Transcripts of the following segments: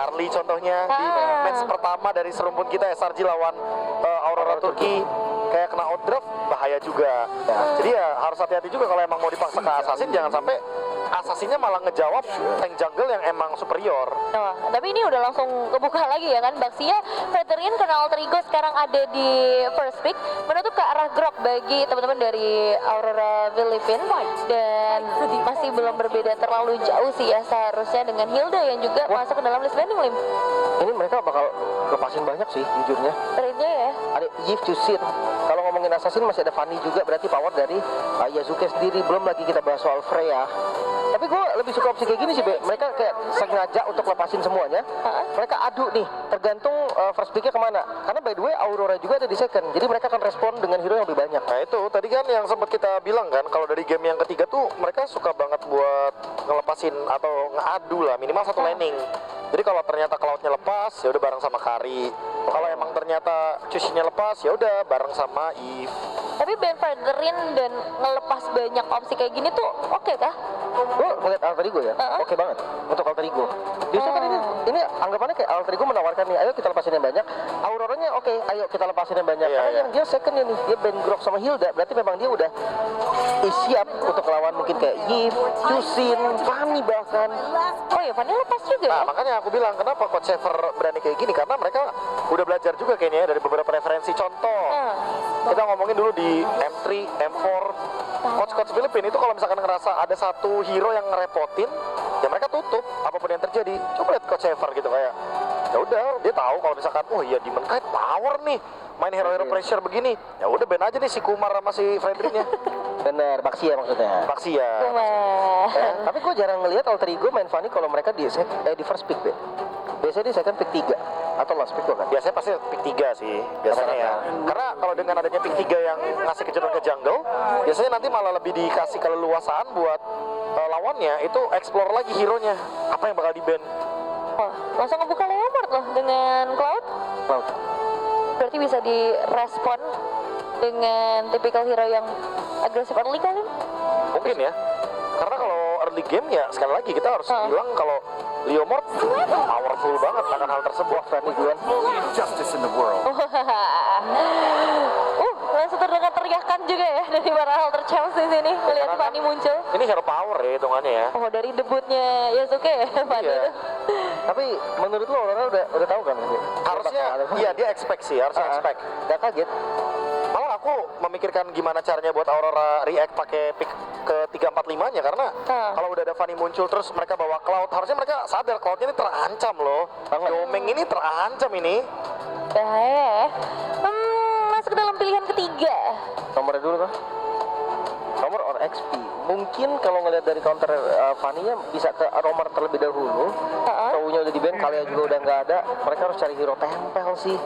Charlie contohnya di match pertama dari serumpun kita SRG lawan Aurora Turki kayak kena outdraft bahaya juga. Jadi ya harus hati-hati juga kalau emang mau dipaksa ke Assassin, jangan sampai Assassinnya malah ngejawab tank jungle yang emang superior. Tapi ini udah langsung kebuka lagi ya kan, Baxia Frederian karena Alter Ego sekarang ada di first pick, menutup ke arah Grok bagi teman-teman dari Aurora Philippines, dan masih belum berbeda terlalu jauh sih ya seharusnya dengan Hilda yang juga masuk ke dalam list banding Lim. Ini mereka bakal lepasin banyak sih jujurnya. Trade-nya ya. Ada Yves Chusin. Kalau ngomongin Assassin masih ada Fanny juga, berarti power dari Yasuke sendiri. Belum lagi kita bahas soal Freya. Tapi gue lebih suka opsi kayak gini sih, Be. Mereka kayak sengaja untuk lepasin semuanya. Mereka adu nih, tergantung first pick-nya kemana. Karena by the way Aurora juga ada di second, jadi mereka akan respon dengan hero yang lebih banyak. Nah itu tadi kan yang sempat kita bilang kan, kalau dari game yang ketiga tuh mereka suka banget buat ngelepasin atau ngadu lah minimal satu laning. Jadi kalau ternyata Cloud-nya lepas, ya udah bareng sama Kari. Kalau emang ternyata Chusin-nya lepas, ya udah bareng sama Eve. Tapi Ben Frederian dan ngelepas banyak opsi kayak gini tuh oke kah? Gue ngeliat Alter Ego ya, oke banget untuk Alter Ego. Justru kan ini anggapannya kayak Alter Ego menawarkan nih, ayo kita lepasin yang banyak. Auroranya oke, ayo kita lepasin yang banyak. Karena yang dia secondnya nih, dia Ben Grok sama Hilda, berarti memang dia udah siap untuk lawan mungkin kayak Yves, Chusin, Fanny bahkan. Oh ya, Fanny lepas juga. Nah makanya aku bilang kenapa Coach Xavier berani kayak gini, karena mereka udah belajar juga kayaknya ya dari beberapa referensi. Contoh, kita ngomongin dulu di M3, M4, Coach Filipina itu kalau misalkan ngerasa ada satu hero yang ngerepotin, ya mereka tutup apapun yang terjadi. Coba lihat Coach Xavier gitu kayak, ya udah dia tahu kalau misalkan, oh iya Demon Knight power nih, main hero-hero pressure begini, ya udah ban aja nih si Kumar sama si Frederian-nya. Bener, Baxia maksudnya. Baxia. Tapi gue jarang ngelihat Alter Ego main Fanny kalau mereka di first pick, Be. Biasanya di second pick 3 atau last pick kan? Biasanya pasti pick 3 sih, biasanya ya. Karena kalau dengan adanya pick 3 yang ngasih kejutan ke jungle, biasanya nanti malah lebih dikasih keleluasaan buat lawannya itu explore lagi hero-nya. Apa yang bakal di-ban. Langsung ngebuka Leopard loh dengan Cloud. Berarti bisa direspon dengan typical hero yang agresif early kali? Mungkin ya. Karena kalau early game ya sekali lagi kita harus bilang kalau Leomord powerful banget akan hal tersebut. Fanny duluan. Justice in the world. Langsung terdengar teriakan juga ya dari para Halter Champs di sini melihat Fanny muncul. Ini hero power ya hitungannya ya. Oh, dari debutnya Yasuke ya Fanny itu. Tapi menurut lo Aurora udah tahu kan? Harusnya iya dia expect sih, harusnya expect. Gak kaget. Malah aku memikirkan gimana caranya buat Aurora react pakai pick ke 3-4-5-nya karena kalau udah ada Fanny muncul terus mereka bawa Cloud, harusnya mereka sadar Cloud ini terancam loh. Domeng ini terancam ini. Bahaya ya. Masuk ke dalam pilihan ketiga. Nomornya dulu kah? Nomor or XP. Mungkin kalau ngelihat dari counter Fanny-nya bisa ke Romer terlebih dahulu. Taunya udah di-ban, Kalia juga udah nggak ada. Mereka harus cari hero tempel sih.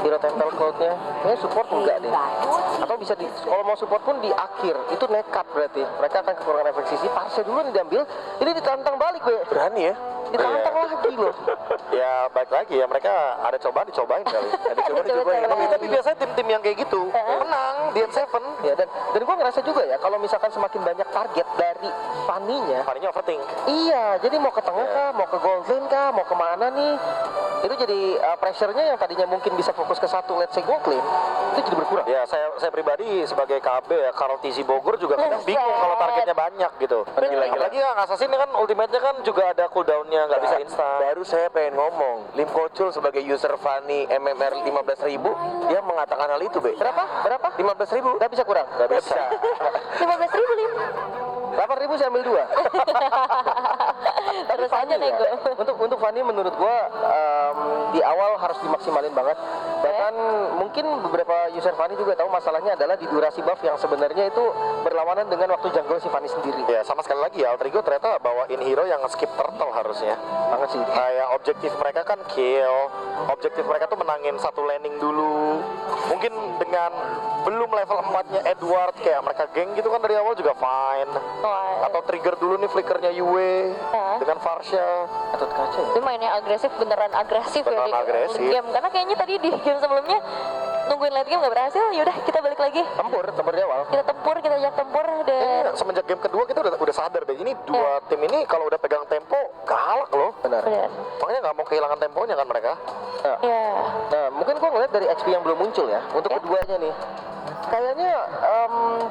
Hero tempel Cloud-nya. Kayaknya support enggak deh. Atau bisa kalau mau support pun di akhir. Itu nekat berarti. Mereka akan kekurangan efek sisi. Parse dulu nih diambil. Ini ditantang balik, Be. Berani ya? Ditantang lagi loh. Ya baik lagi ya, mereka ada cobaan dicobain kali. Ada coba dicobain. Tapi biasanya tim-tim yang kayak gitu menang di M7. Ya, dan gue ngerasa juga ya kalau misalkan semakin banyak target dari Fanny-nya Overthink. iya, jadi mau ke tengah kah, mau ke gold lane kah, mau kemana nih, itu jadi pressure-nya yang tadinya mungkin bisa fokus ke satu, let's say gold lane, itu jadi berkurang. Ya saya pribadi sebagai KB ya, Karl TZ Bogor juga kadang bingung kalau targetnya banyak gitu. Lagi kan Assassin kan ultimate-nya kan juga ada cooldown-nya, nggak bisa instan. Baru saya pengen ngomong, Lim Kocul sebagai user Fanny MMR 15.000, dia mengatakan hal itu, Be. Berapa? 15.000. Nggak bisa kurang? Nggak bisa. 15.000 Lim. 8.000 saya ambil 2. Terus aja nego. Untuk Fanny menurut gua di awal harus dimaksimalin banget. Bahkan mungkin beberapa user Fanny juga tahu masalahnya adalah di durasi buff yang sebenarnya itu berlawanan dengan waktu jungle si Fanny sendiri. Ya sama sekali lagi ya, Alter Ego ternyata bawain hero yang skip turtle harusnya. Banget sih. Kayak objektif mereka kan kill, objektif mereka tuh menangin satu landing dulu. Mungkin dengan belum level 4-nya Edward kayak mereka geng gitu kan dari awal juga fine. Atau trigger dulu nih flickernya Yue dengan Varsha. Atau kaca ya? Itu mainnya agresif, beneran agresif Beneran ya di agresif. game. Karena kayaknya tadi di game sebelumnya nungguin late game nggak berhasil, yaudah kita balik lagi. Tempur di awal. Kita tempur, kita ajak tempur dan Semenjak game kedua kita udah sadar deh, ini dua tim ini kalau udah pegang tempo galak loh. Benar. Makanya nggak mau kehilangan temponya kan mereka. ya. Nah, mungkin gua ngeliat dari XP yang belum muncul ya. Untuk keduanya nih, kayaknya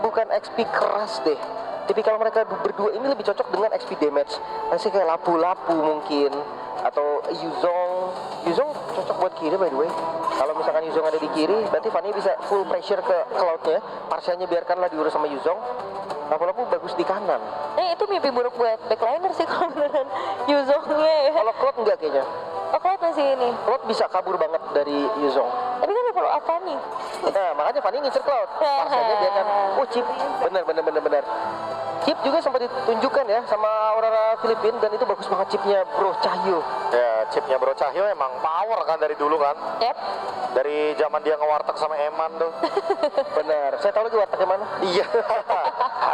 bukan XP keras deh. Tipikal mereka berdua ini lebih cocok dengan XP damage. Masih kayak lapu-lapu mungkin, atau Yuzong cocok buat kiri by the way. Kalau misalkan Yuzong ada di kiri, berarti Fanny bisa full pressure ke Cloud-nya. Parsialnya biarkanlah diurus sama Yuzong. Lapu-lapu bagus di kanan. Itu mimpi buruk buat backliner sih kalau beneran Yuzongnya ya. Kalau Cloud enggak kayaknya. Oh, Cloud masih ini. Cloud bisa kabur banget dari Yuzong. Tapi kan dia follow up Fanny. Nah, makanya Fanny ngincer Cloud. Parsialnya biarkan. Oh, Chip. Bener. Chip juga sempat ditunjukkan ya sama Aurora Filipin, dan itu bagus banget chipnya Bro Cahyo. Ya, chipnya Bro Cahyo emang power kan dari dulu kan. Yep. Dari zaman dia ngewarteg sama Eman tuh. Bener. Saya tahu lagi wartegnya mana. Iya.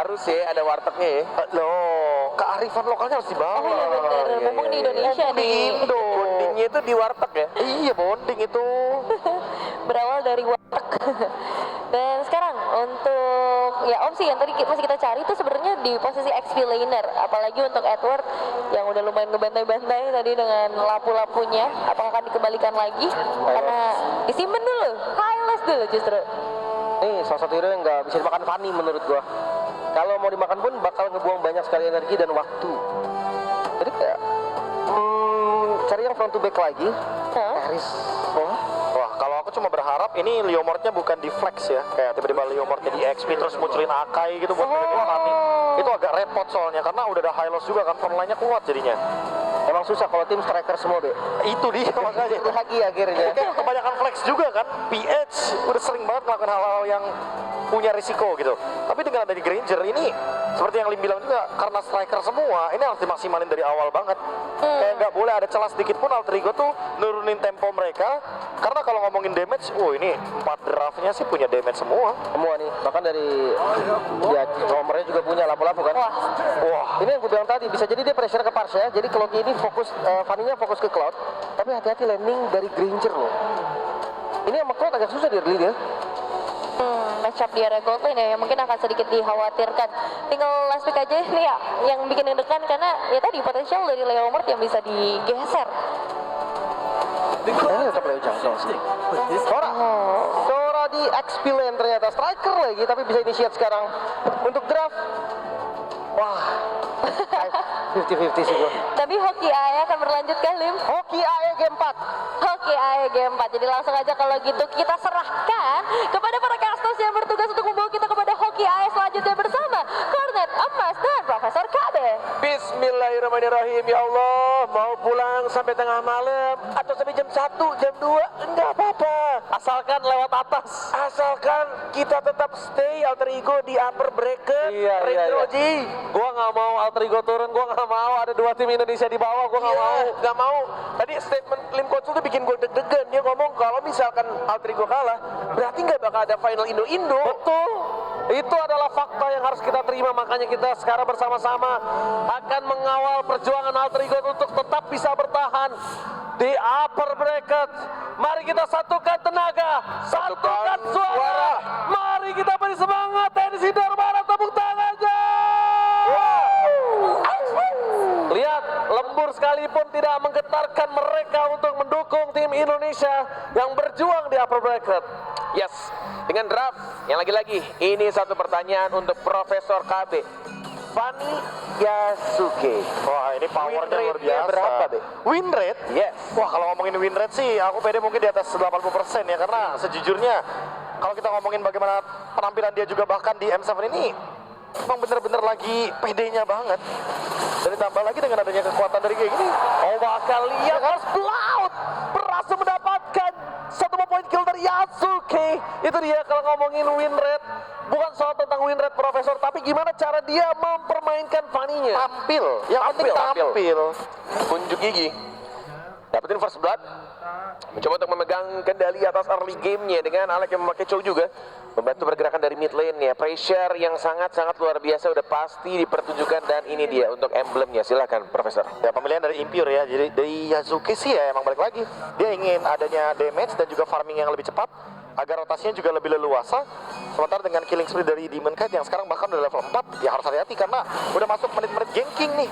Harus ya ada wartegnya ya. Loh, kearifan lokalnya harus dibawa. Oh iya bener, mumpung di Indonesia Mumpung di nih. Indo. Bondingnya itu di warteg ya. Iya, bonding itu. Berawal dari warteg. Dan sekarang untuk ya opsi yang tadi masih kita cari itu sebenarnya di posisi XP laner, apalagi untuk Edward yang udah lumayan ngebantai-bantai tadi dengan lapu-lapunya. Apakah akan dikembalikan lagi? Karena disimpan dulu, highlight dulu justru. Nih, salah satu hero yang nggak bisa dimakan Fanny menurut gua. Kalau mau dimakan pun bakal ngebuang banyak sekali energi dan waktu. Jadi kayak cari yang front to back lagi. Paris. Wah, kalau aku cuma berharap ini Leomordnya bukan di flex ya. Kayak tiba-tiba Leomordnya di XP terus munculin Akai gitu buat mereka Fanny. Itu agak repot soalnya karena udah ada high loss juga kan, front line-nya kuat jadinya. Emang susah kalau tim striker semua, Be. Itu dia makanya. Itu lagi akhirnya. Kayak kebanyakan flex juga kan. PH udah sering banget melakukan hal-hal yang punya risiko gitu. Tapi dengan adanya Granger ini seperti yang Lim bilang juga, karena striker semua ini harus dimaksimalin dari awal banget. Kayak nggak boleh ada celah sedikit pun Alter Ego tuh nurunin tempo mereka. Karena kalau ngomongin damage, ini 4 draftnya sih punya damage semua. Semua nih, bahkan dari ya nomornya juga punya lapu-lapu kan. Wah, Ini yang gue bilang tadi, bisa jadi dia pressure ke Pars ya. Jadi kalau ini fokus, Fanny-nya fokus ke Cloud. Tapi hati-hati landing dari Granger loh. Ini sama Cloud agak susah di early dia. Matchup di area gold lane ya, yang mungkin akan sedikit dikhawatirkan. Tinggal last pick aja nih ya, yang bikin deg-degan karena ya tadi potensial dari Leomord yang bisa digeser. Ini tetap Leo Jungle sih. Sora di XP lane ternyata striker lagi, tapi bisa initiate sekarang untuk draft. Wah, 50-50 sih gue. Tapi Hoki AE akan berlanjut kan, Lim? Hoki AE game 4. Hoki AE game 4. Jadi langsung aja kalau gitu kita serahkan kepada para castos yang bertugas untuk membawa kita kepada Hoki AE selanjutnya bersama Cornet, Emas, dan Profesor Kabe. Bismillahirrahmanirrahim. Ya Allah, mau pulang sampai tengah malam atau sampai jam 1, jam 2, enggak apa-apa. Asalkan lewat atas. Asalkan kita tetap stay Alter Ego di upper bracket. Iya. Oji. Gua nggak mau Alter Ego turun, gua nggak mau ada 2 tim Indonesia di bawah, gua Nggak mau. Tadi statement Lim Coach tuh bikin gue deg-degan. Dia ngomong kalau misalkan Alter Ego kalah, berarti nggak bakal ada final Indo-Indo. Betul. Itu adalah fakta yang harus kita terima, makanya kita sekarang bersama-sama akan mengawal perjuangan Alter Ego untuk tetap bisa bertahan di upper bracket. Mari kita satukan tenaga, satukan suara. Mari kita beri semangat TNI Darbara, tepuk tangannya. Lihat, lembur sekalipun tidak menggetarkan mereka untuk mendukung tim Indonesia yang berjuang di upper bracket. Yes, dengan draft yang lagi-lagi ini satu pertanyaan untuk Profesor KB. Fanny Yasuke. wah ini powernya Win luar rate-nya biasa. berapa, Be? Win rate? Yes. Wah, kalau ngomongin win rate sih aku pede mungkin di atas 80% ya, karena sejujurnya kalau kita ngomongin bagaimana penampilan dia juga bahkan di M7 ini emang bener-bener lagi pedenya banget. Dan ditambah lagi dengan adanya kekuatan dari kayak gini, Bakal lihat harus Cloud berhasil mendapatkan 1 poin kill dari Yasuke. Itu dia kalau ngomongin win rate, bukan soal tentang win rate Profesor, tapi gimana cara dia mempermainkan Fanny-nya. tampil. Yang penting tampil. Unjuk gigi. Dapetin first blood. Mencoba untuk memegang kendali atas early game-nya dengan Alec yang memakai Chow juga. Membantu pergerakan dari mid lane-nya. Pressure yang sangat-sangat luar biasa udah pasti dipertunjukkan, dan ini dia untuk emblemnya. Silakan Profesor. Ya, pemilihan dari Impure ya. Jadi dari Yasuke sih ya emang balik lagi. Dia ingin adanya damage dan juga farming yang lebih cepat. agar rotasinya juga lebih leluasa. Sementara dengan killing spree dari Demon Knight yang sekarang bahkan udah level 4, ya harus hati-hati karena udah masuk menit-menit ganking nih.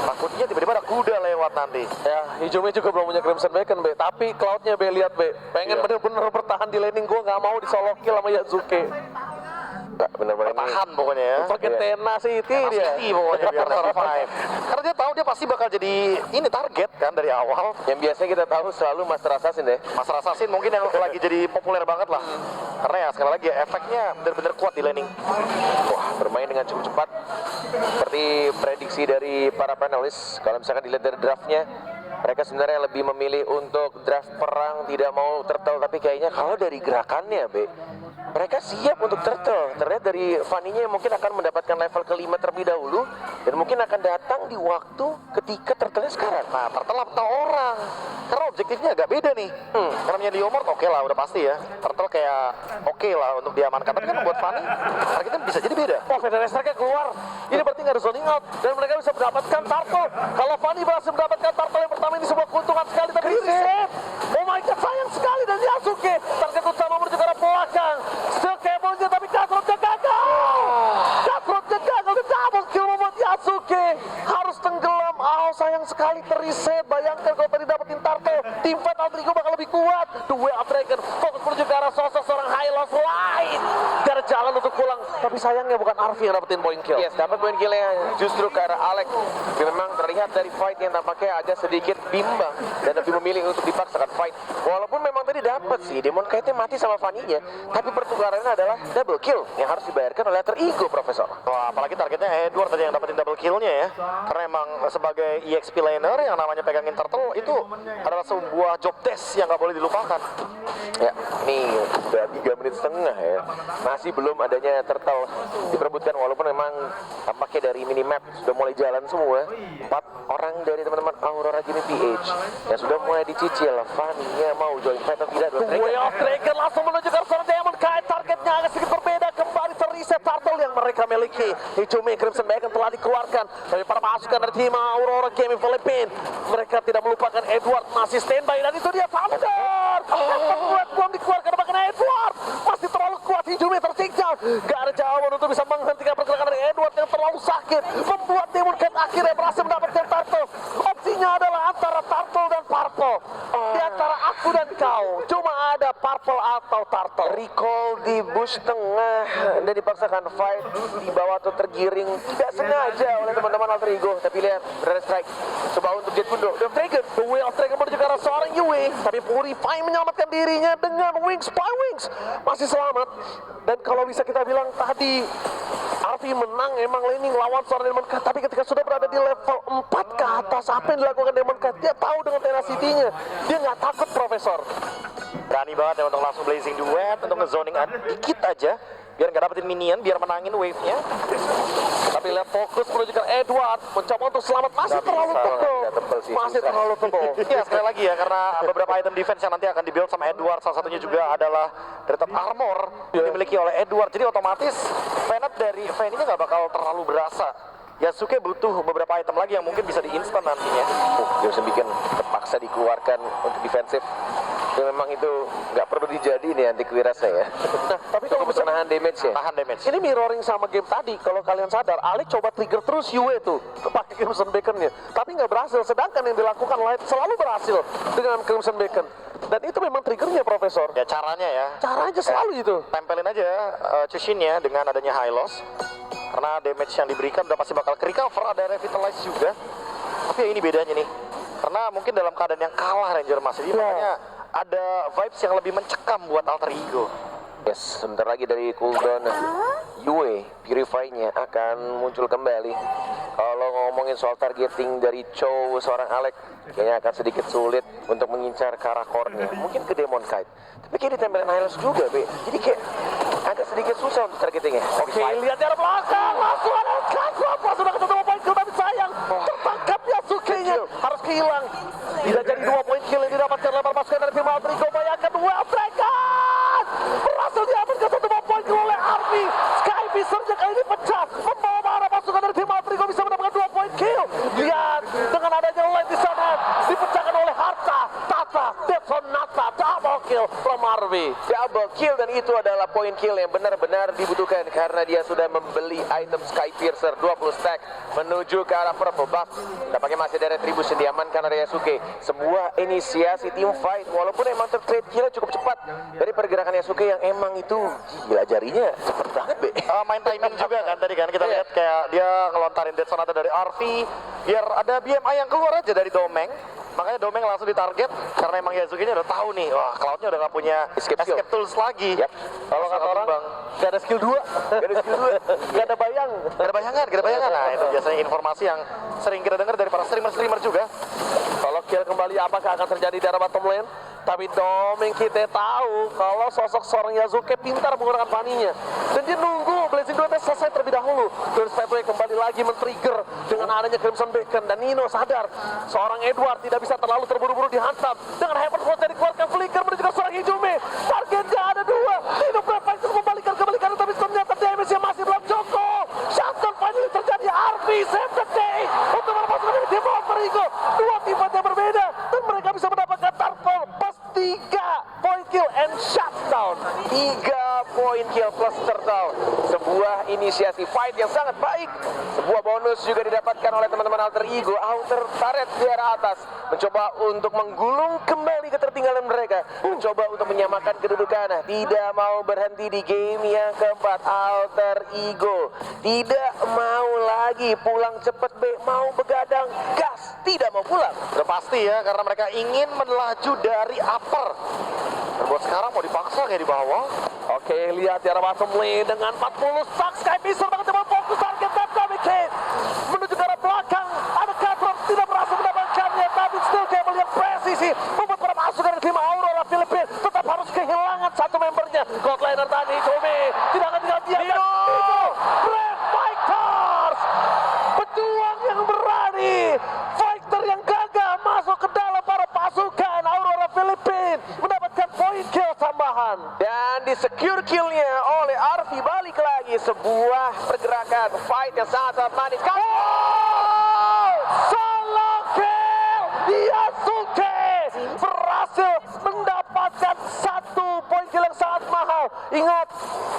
Takutnya tiba-tiba ada kuda lewat nanti. Ya, Hijome juga belum punya Crimson Beacon, Be. Tapi Cloud-nya, Be, lihat, Be. Pengen Iya. bener-bener bertahan di laning, gue nggak mau disolokil sama Yasuke. Nggak, benar-benar ini. Tahan pokoknya ya. Pakai tenacity dia. Pasti pokoknya biar survive. Karena dia tahu dia pasti bakal jadi ini target kan dari awal. Yang biasanya kita tahu selalu Master Assassin deh. Master Assassin mungkin yang lagi jadi populer banget lah. Karena ya sekali lagi ya, efeknya benar-benar kuat di laning. Wah, bermain dengan cukup cepat. Seperti prediksi dari para panelis, kalau misalkan dilihat dari draftnya, mereka sebenarnya lebih memilih untuk draft perang, tidak mau turtle. Tapi kayaknya kalau dari gerakannya, Be, mereka siap untuk turtle. Terlihat dari Fanny-nya yang mungkin akan mendapatkan level kelima terlebih dahulu, dan mungkin akan datang di waktu ketika turtle-nya sekarang. Nah, turtle atau orang. Karena objektifnya agak beda nih. Karena punya Leomord oke lah, udah pasti ya. Turtle kayak oke lah untuk diamankan. Tapi kan buat Fanny, targetnya bisa jadi beda. Wah, Federer-nya keluar. Ini berarti nggak ada zoning out. Dan mereka bisa mendapatkan turtle. Kalau Fanny berhasil mendapatkan turtle yang pertama ini sebuah keuntungan sekali. Tapi reset. Oh my god, sayang sekali dari Yasuke. Target utama menuju ke arah belakang. Still cable-nya, tapi Cutthroat-nya gagal. Cutthroat-nya gagal. Double kill membuat Yasuke harus tenggelam. Oh, sayang sekali terreset. Bayangkan kalau tadi dapetin turtle, tim fight Altrigo bakal lebih kuat. The Way of Dragon fokus menuju ke arah sosok seorang high loss light. Gak ada jalan untuk pulang. Tapi sayangnya bukan Arfi yang dapetin point kill. Yes, dapat poin killnya justru ke arah Alex. Tapi memang terlihat dari fight yang tampaknya agak sedikit bimbang dan lebih memilih untuk dipaksakan fight. Walaupun memang tadi dapat sih Demon Knight-nya mati sama Fanny-nya, tapi pertukarannya adalah double kill yang harus dibayarkan oleh Alter Ego, Profesor. Wah, apalagi targetnya Edward tadi yang dapetin double kill-nya ya. Karena emang sebagai EXP laner yang namanya pegangin turtle itu adalah sebuah job desk yang nggak boleh dilupakan. Ya, nih udah 3 menit setengah ya. Masih belum adanya turtle diperebutkan, walaupun memang tampaknya dari minimap sudah mulai jalan semua. 4 orang dari teman-teman Aurora Gaming PH yang sudah mulai dicicil. Fanny-nya mau join fight atau tidak? The Way of Dragon langsung menuju ke arah Demon Knight. Targetnya agak sedikit berbeda. Kembali terreset turtle yang mereka miliki. Hijome Crimson Beacon telah dikeluarkan dari para pasukan dari tim Aurora Gaming Philippines. Mereka tidak melupakan Edward masih standby, dan itu dia Thunder. Buat belum dikeluarkan, bahkan Edward masih terlalu kuat. Hijome tersiksa. Gak ada jawaban untuk bisa menghentikan pergerakan dari Edward yang terlalu sakit. Membuat Demon Knight akhirnya berhasil mendapatkan turtle. Opsinya adalah antara turtle dan purple. Di antara aku dan kau, cuma ada purple atau turtle. Recall di bush tengah dan dipaksakan fight di bawah atau tergiring tidak sengaja oleh teman-teman Alter Ego. Tapi lihat berada strike coba untuk Jet Kundo. The Dragon, The Way of Dragon menuju ke arah seorang Yue, tapi Purify menyelamatkan dirinya dengan Wings. Spy Wings masih selamat. Dan kalau bisa kita bilang tadi Arfi menang emang laning lawan seorang Demon Knight, tapi ketika sudah berada di level 4 ke atas, apa yang dilakukan Demon Knight? Dia tahu dengan tenacity-nya, dia nggak takut, Profesor. Berani banget ya untuk langsung blazing duet, untuk ngezoning dikit aja biar nggak dapetin minion, biar menangin wave-nya. Tapi lihat fokus menuju ke Edward, mencoba untuk selamat, masih Nggak terlalu bisa, tebal. nggak tebal sih, Masih susah. terlalu tebal. Ya sekali lagi ya, karena beberapa item defense yang nanti akan dibuild sama Edward, salah satunya juga adalah Dreaded Armor yang dimiliki oleh Edward. Jadi otomatis Venet dari Fanny-nya nggak bakal terlalu berasa. Yasuke butuh beberapa item lagi yang mungkin bisa di-instant nantinya. dia bisa bikin terpaksa dikeluarkan untuk defensif. Ya memang itu nggak perlu dijadi nih anti Kuirasa ya. Nah, tapi kalau Cukup bisa misalnya nahan damage ya. Tahan damage. ini mirroring sama game tadi, kalau kalian sadar, Alex coba trigger terus Yue tuh pakai Crimson Beacon-nya, tapi nggak berhasil. Sedangkan yang dilakukan Light selalu berhasil dengan Crimson Beacon. Dan itu memang triggernya, Profesor. Ya caranya ya. Caranya selalu itu. Tempelin aja Chushin-nya dengan adanya high loss. Karena damage yang diberikan udah pasti bakal recover, ada revitalize juga. Tapi ya ini bedanya nih. Karena mungkin dalam keadaan yang kalah Ranger Mas, jadi makanya ada vibes yang lebih mencekam buat Alter Ego. Yes, sebentar lagi dari cooldown Yue, Purify-nya akan muncul kembali. Kalau ngomongin soal targeting dari Chow seorang Alex, kayaknya akan sedikit sulit untuk mengincar ke arah core-nya. Mungkin ke Demon Knight. Tapi kayak ditempelin Hylos juga, Be. Jadi kayak agak sedikit susah untuk targetingnya. Oke, lihat dari belakang, langsung ada Cutthroat, sudah ketemu point kill, tapi sayang, tertangkap Yasuke-nya, harus kehilang. Tidak jadi 2 point kill yang didapatkan oleh pasukan dari tim Alter Ego. Bayangkan Well Dragon berhasil diamankan 1 point kill oleh Army. Sky Vision-nya kali ini pecah, membawa para pasukan dari tim Alter Ego bisa mendapatkan 2 point kill. Lihat, dengan adanya light di sana, dipecahkan oleh Harta, Tata, Death Sonata, double kill from Arvi. Double kill, dan itu adalah point kill yang benar-benar dibutuhkan karena dia sudah membeli item Sky Piercer 20 stack menuju ke arah purple buff. Tampaknya masih ada retribution diamankan oleh Yasuke. Sebuah inisiasi team fight walaupun emang trade kill cukup cepat dari pergerakan Yasuke yang emang itu gila, jarinya cepet banget be. Main timing juga kan tadi kan kita lihat kayak dia ngelontarin Death Sonata dari RV biar ada BMI yang keluar aja dari Domeng. Makanya Domeng langsung ditarget karena emang Yasuke-nya udah tahu nih, wah Cloud-nya udah nggak punya escape tools lagi. Yep. Kalau kata orang Gak ada skill 2. Gak ada skill 2, gak ada bayang. gak ada bayangan. Nah itu biasanya informasi yang sering kita dengar dari para streamer juga. Kalau kill kembali apakah akan terjadi di arah bottom lane? Tapi Domeng kita tahu kalau sosok seorang Yasuke pintar menggunakan paninya. Dan dia nunggu Blazing Duet selesai terlebih dahulu. Dan Fatway kembali lagi men-trigger dengan adanya Crimson Beacon. Dan Nino sadar seorang Edward tidak bisa terlalu terburu-buru dihantam. Dengan Hyper Force dari keluarkan Flicker menuju ke seorang Hijume. Targetnya ada 2. Nino Prefect membalikan kembali kanan, tapi ternyata damage-nya masih belum cukup. Shutdown finally terjadi. RV save the day untuk melepaskan dari tim Alterigo. Dua tim yang berbeda dan mereka bisa mendapatkan Tarkol plus 3 point kill and shutdown. 3 point kill plus turtle. Sebuah inisiasi fight yang sangat baik. Sebuah bonus juga didapatkan oleh teman-teman Alter Ego. Outer turret di arah atas mencoba untuk menggulung kembali ketertinggalan mereka, mencoba untuk menyamakan kedudukan. Tidak mau berhenti di game yang keempat. Alter Ego tidak mau lagi pulang cepat B, mau begadang gas, tidak mau pulang. Udah pasti ya karena mereka ingin melaju dari upper. Dan buat sekarang mau dipaksa kayak di bawah. Oke, lihat di arah bottom lane dengan 40 stack. Sky Piercer mencoba fokus target dan Kane menuju ke arah belakang. Ada Catron tidak berhasil mendapatkannya, tapi still Cable yang presisi membuat para pasukan dari tim Aurora Filipina tetap harus kehilangan satu membernya. Godliner tadi Hijume tidak akan tinggal diam. Itu Brave Fighters, pejuang yang berani, fighter yang gagah masuk ke dalam para pasukan Aurora Filipina mendapatkan point kill tambahan. Dan di secure killnya oleh Arvi, balik lagi sebuah pergerakan fight yang sangat manis. Solo kill! Yasuke berhasil mendapatkan 1 poin kill yang sangat mahal. Ingat,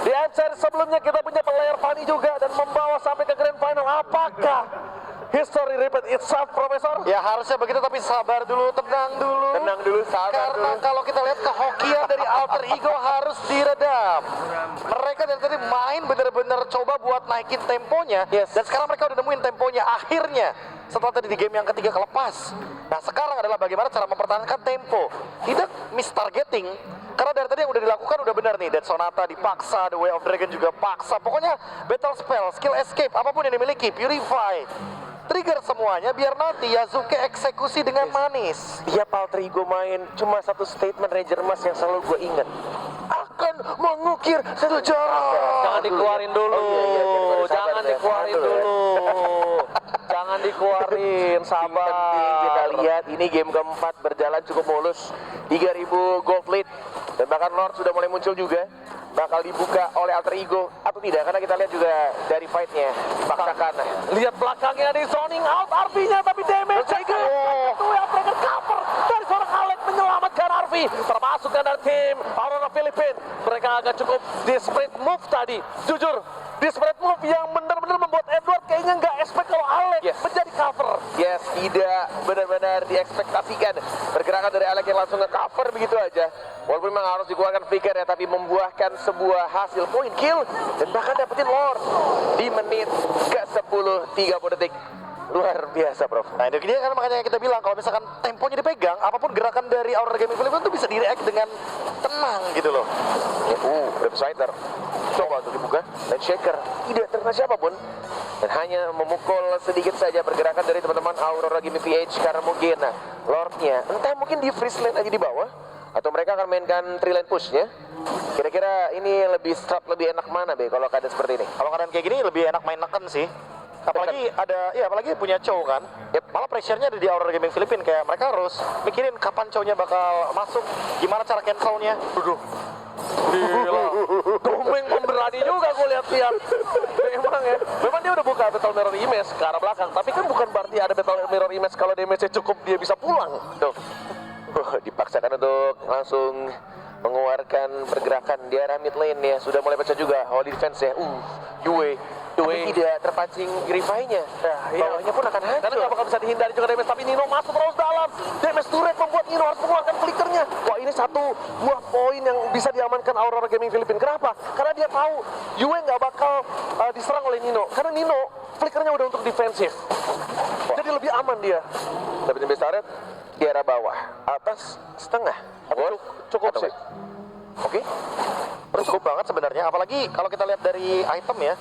di Encer sebelumnya kita punya player Fanny juga dan membawa sampai ke grand final. Apakah history repeat itself, Profesor? Ya harusnya begitu, tapi sabar dulu, tenang dulu. Tenang dulu, sabar Karena dulu. kalau kita lihat kehokian dari Alter Ego harus diredam. Mereka dari tadi main bener-bener coba buat naikin temponya. Dan sekarang mereka udah nemuin temponya akhirnya. Setelah tadi di game yang ketiga kelepas. Nah sekarang adalah bagaimana cara mempertahankan tempo. Tidak miss targeting. Karena dari tadi yang udah dilakukan udah benar nih. Death Sonata dipaksa, The Way of Dragon juga paksa. Pokoknya battle spell, skill escape, apapun yang dimiliki, Purify, trigger semuanya biar nanti Yasuke eksekusi dengan manis. Tiap Alter Ego main cuma satu statement Ranger Mas yang selalu gue ingat, akan mengukir sejarah. Jangan dikeluarin dulu. Jangan dikeluarin dulu. Jangan dikeluarin, sabar. Penting kita lihat ini game keempat berjalan cukup mulus. 3000 gold lead dan bahkan Lord sudah mulai muncul juga. Bakal dibuka oleh Alter Ego atau tidak, karena kita lihat juga dari fightnya dipaksakan. Lihat belakangnya di zoning out RV-nya, tapi damage juga. Itu yang breaker cover dari seorang Alec menyelamatkan RV. Termasuk dari tim Aurora Filipina. Mereka agak cukup desperate move tadi. Jujur, desperate move yang benar-benar membuat Edward kayaknya nggak expect kalau Alec menjadi cover. Yes, tidak benar-benar diekspektasikan pergerakan dari Alec yang langsung nge-cover begitu aja. Walaupun memang harus dikeluarkan flicker ya, tapi membuahkan sebuah hasil point kill dan bahkan dapetin Lord di menit ke-10 30 detik. Luar biasa, Prof. Nah itu dia kan makanya kita bilang kalau misalkan temponya dipegang, apapun gerakan dari Aurora Gaming Philippines itu bisa di-react dengan tenang gitu loh. Rip Fighter coba untuk dibuka dan Shaker tidak terkena siapapun dan hanya memukul sedikit saja pergerakan dari teman-teman Aurora Gaming PH karena mungkin Lordnya entah mungkin di freeze lane aja di bawah atau mereka akan mainkan 3 lane pushnya. Kira-kira ini lebih strat, lebih enak mana be kalau keadaan seperti ini? Kalau keadaan kayak gini lebih enak main neken sih. Apalagi ada, ya apalagi punya Chow kan. Malah pressure-nya ada di Aurora Gaming Philippines, kayak mereka harus mikirin kapan Chow-nya bakal masuk, gimana cara cancel-nya. Gila, Domeng pemberani juga gue lihat-lihat. Memang ya, memang dia udah buka Battle Mirror Image ke arah belakang. Tapi kan bukan berarti ada Battle Mirror Image kalau damage-nya cukup dia bisa pulang. Tuh, dipaksakan untuk langsung mengeluarkan pergerakan di arah mid lane ya. Sudah mulai pecah juga Holy Defense ya. Yue tidak terpancing revive-nya. Bawahnya pun akan hancur. Karena nggak bakal bisa dihindari juga damage, tapi Nino masuk terus dalam. Damage turret membuat Nino harus mengeluarkan flickernya. Wah, ini satu buah poin yang bisa diamankan Aurora Gaming Filipina. Kenapa? Karena dia tahu Yue nggak bakal diserang oleh Nino. Karena Nino flickernya udah untuk defensif. Jadi lebih aman dia. Dapetin base turret di arah bawah, atas setengah. Cukup sih. Oke. Cukup banget sebenarnya, apalagi kalau kita lihat dari item ya.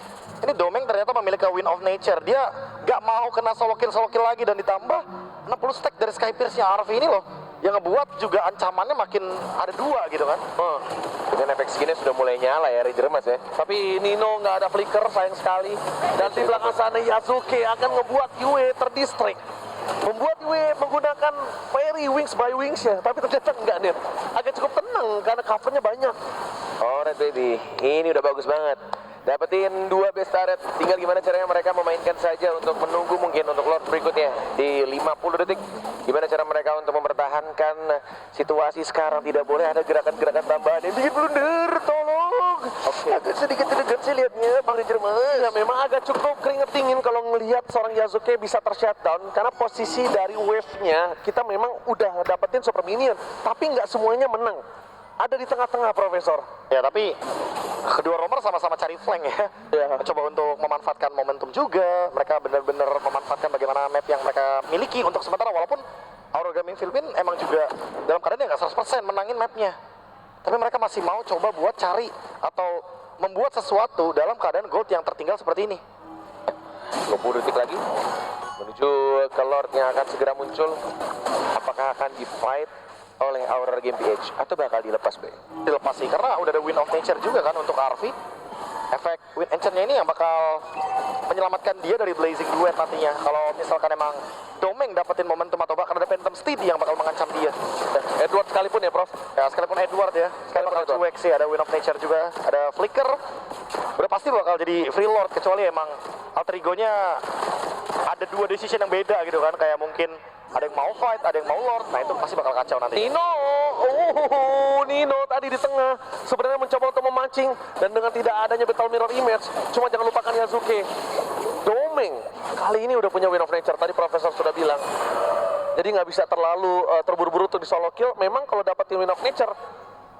Ini Domeng ternyata memiliki Wind of Nature. Dia gak mau kena solo kill lagi, dan ditambah 60 stack dari Sky Pierce-nya Arvi ini loh, yang ngebuat juga ancamannya makin ada 2 gitu kan. Dengan efek skinnya sudah mulai nyala ya Ranger Mas ya. Tapi Nino nggak ada flicker, sayang sekali. Dan di belakang sana Yasuke akan ngebuat Yue terdistract. Membuat Yue menggunakan parry wings by wings ya. Tapi ternyata enggak nih. Agak cukup tenang karena covernya banyak. Alright baby, ini udah bagus banget. Dapetin 2 base turret, tinggal gimana caranya mereka memainkan saja untuk menunggu mungkin untuk Lord berikutnya di 50 detik. Gimana cara mereka untuk mempertahankan situasi sekarang, tidak boleh ada gerakan-gerakan tambahan yang bikin blunder, tolong. Agak sedikit deg-degan sih liatnya Bang Ranger Mas. Ya memang agak cukup keringet dingin kalau ngelihat seorang Yasuke bisa tershutdown. Karena posisi dari wave-nya kita memang udah dapetin super minion. Tapi nggak semuanya menang. Ada di tengah-tengah, Profesor. Ya tapi kedua romer sama-sama cari flank ya. Coba untuk memanfaatkan momentum juga. Mereka benar-benar memanfaatkan bagaimana map yang mereka miliki untuk sementara. Walaupun Aurora Gaming Filipina emang juga dalam keadaan yang nggak 100% menangin mapnya. Tapi mereka masih mau coba buat cari atau membuat sesuatu dalam keadaan gold yang tertinggal seperti ini. 20 detik lagi menuju ke Lord yang akan segera muncul. Apakah akan di fight oleh Aurora Game PH atau bakal dilepas Be? Dilepas sih, karena udah ada Wind of Nature juga kan untuk Arvi. Efek Wind Enchant-nya ini yang bakal menyelamatkan dia dari Blazing Duet nantinya. Kalau misalkan emang Domeng dapetin momentum atau bahkan ada Phantom Steed yang bakal mengancam dia. Edward sekalipun ya, Prof. Ya sekalipun Edward ya, sekarang bakal cuek sih. Ada Wind of Nature juga, ada Flicker. Udah pasti bakal jadi Free Lord, kecuali emang alter ego-nya ada 2 decision yang beda gitu kan. Kayak mungkin ada yang mau fight, ada yang mau Lord. Nah itu pasti bakal kacau nanti. Nino tadi di tengah sebenarnya mencoba untuk memancing, dan dengan tidak adanya Battle Mirror Image, cuma jangan lupakan Yasuke. Domeng kali ini udah punya Wind of Nature, tadi Profesor sudah bilang. Jadi nggak bisa terlalu terburu-buru untuk di solo kill. Memang kalau dapetin Wind of Nature,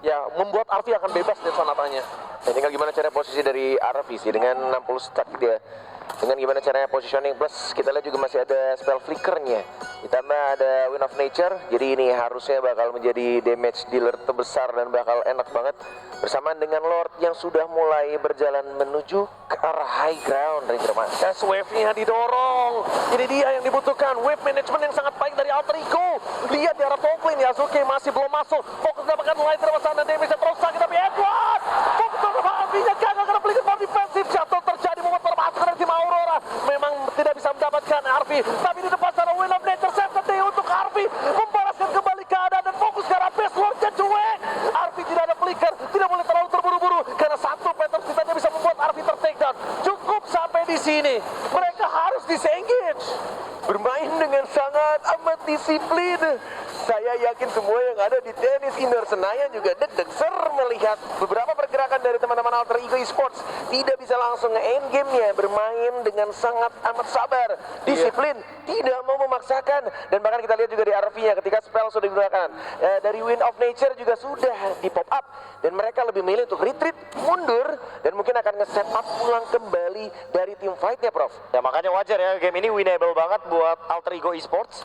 ya membuat Arvi akan bebas di sonatanya. Ya, tinggal gimana cara posisi dari Arvi sih dengan 60 stack dia. Dengan gimana caranya positioning, plus kita lihat juga masih ada spell flickernya, ditambah ada Wind of Nature. Jadi ini harusnya bakal menjadi damage dealer terbesar dan bakal enak banget bersamaan dengan Lord yang sudah mulai berjalan menuju ke arah high ground. Ranger Mas, wave-nya didorong. Ini dia yang dibutuhkan, wave management yang sangat baik dari Alter Ego. Lihat di arah top lane, Yasuke masih belum masuk. Fokus mendapatkan light dari sana, damage-nya terus sakit, tapi Edward fokus mendapatkan Arvinya gagal karena flicker for defensive. Shuttle terjadi, membuat permasalahan dari tim Aurora. Memang tidak bisa mendapatkan Arvi, tapi di depan sana Wind of Nature safety untuk Arvi, membalaskan kembali keadaan dan fokus ke arah base. Lordnya cuek. Arvi tidak ada flicker, tidak boleh terlalu terburu-buru karena satu pattern sisanya bisa membuat Arvi ter-takedown. Cukup sampai di sini, mereka harus disengage. bermain dengan sangat amat disiplin. Saya yakin semua yang ada di tenis indoor Senayan juga deg-deg ser melihat beberapa pergerakan dari teman-teman Alter Ego Esports. Tidak bisa langsung nge-end game-nya, bermain dengan sangat amat sabar, disiplin, tidak mau memaksakan. Dan bahkan kita lihat juga di RV-nya ketika spell sudah digunakan, dari Wind of Nature juga sudah di pop up. Dan mereka lebih milih untuk retreat, mundur, dan mungkin akan nge-set up ulang kembali dari tim fight-nya, Prof. Ya makanya wajar ya, game ini winnable banget buat Alter Ego Esports.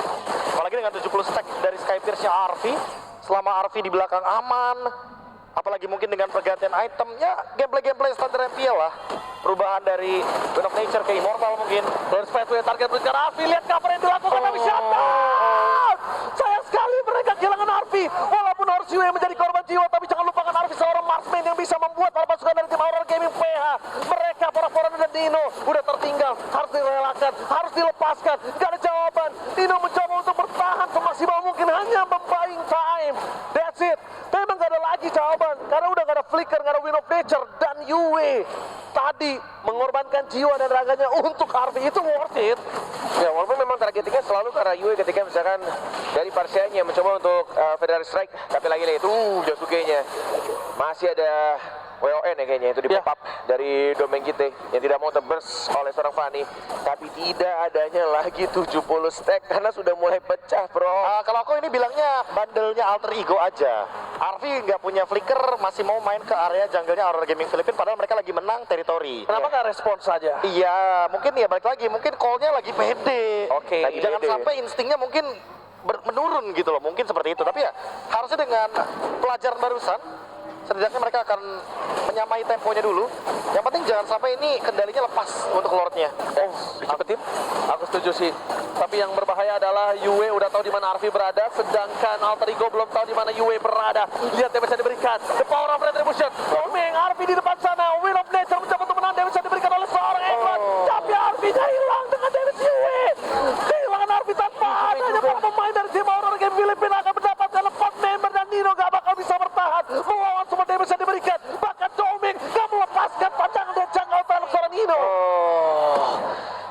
Apalagi dengan 70 stack dari Sky Pierce-nya Arvi. Selama Arvi di belakang aman, apalagi mungkin dengan pergantian item, ya gameplay standar MPL lah. Perubahan dari Wind of Nature ke Immortal mungkin. Burst Pathway target berikan Arvi, lihat cover yang dilakukan tapi shutdown. Sayang sekali mereka kehilangan Arvi. Walaupun harus Yue menjadi korban jiwa, tapi jangan lupakan Arvi seorang marksman yang bisa membuat para pasukan dari tim Aurora Gaming PH. Mereka para Forerunner dan Dino udah tertinggal, harus direlakan, harus dilepaskan. Gak ada jawaban. Dino mencoba untuk bertahan semaksimal mungkin, hanya buying time. That's it. Memang gak ada lagi jawaban karena udah gak ada flicker, gak ada Wind of Nature, dan Sang Yue tadi mengorbankan jiwa dan raganya untuk Harvey, itu worth it. Ya, walaupun memang targetingnya selalu ke arah Yue ketika misalkan dari Parsianya mencoba untuk Federal Strike, tapi lagi-lagi itu Josuke-nya masih ada WON ya kayaknya itu di pop up dari Domain Gite yang tidak mau tebers oleh seorang Fanny, tapi tidak adanya lagi 70 stack karena sudah mulai pecah, bro. Kalau aku ini bilangnya bandelnya alter ego aja. Arvi nggak punya flicker, masih mau main ke area jungle-nya Aurora Gaming Philippines padahal mereka lagi menang teritori. Kenapa nggak respons saja? Iya, mungkin ya balik lagi, mungkin call-nya lagi pede. Oke, Lagi jangan pede. sampai instingnya mungkin menurun gitu loh, mungkin seperti itu. Tapi ya harusnya dengan pelajaran barusan, setidaknya mereka akan menyamai temponya dulu. Yang penting jangan sampai ini kendalinya lepas untuk Lordnya. Oh, dicepetin? Aku setuju sih. Tapi yang berbahaya adalah Yue udah tahu di mana Arvi berada, sedangkan Alter Ego belum tahu di mana Yue berada. Lihat damage yang diberikan. The power of retribution. Domeng Arvi di depan sana. Will of Nature mencoba untuk menang. Damage yang diberikan oleh seorang England. Tapi Arvi-nya hilang dengan damage Yue. Kehilangan Arvi tanpa adanya para pemain dari tim Aurora Game Filipina akan mendapatkan 4 member dan Nino gak bakal bisa bertahan melawan semua damage yang diberikan. Bahkan Domeng gak melepaskan pandangan dan jangkauan terhadap seorang Nino.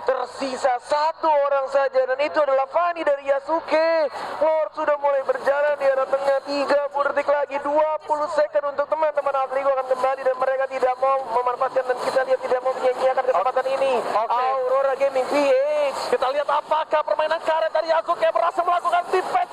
Tersisa satu orang saja dan itu adalah Fanny dari Yasuke. Lord sudah mulai berjalan di arah tengah, 30 detik lagi, 20 second untuk teman-teman Alter Ego akan kembali dan mereka tidak mau memanfaatkan dan kita lihat tidak mau menyia-nyiakan kesempatan ini. Aurora Gaming PH. Kita lihat apakah permainan karet dari Yasuke berhasil melakukan defense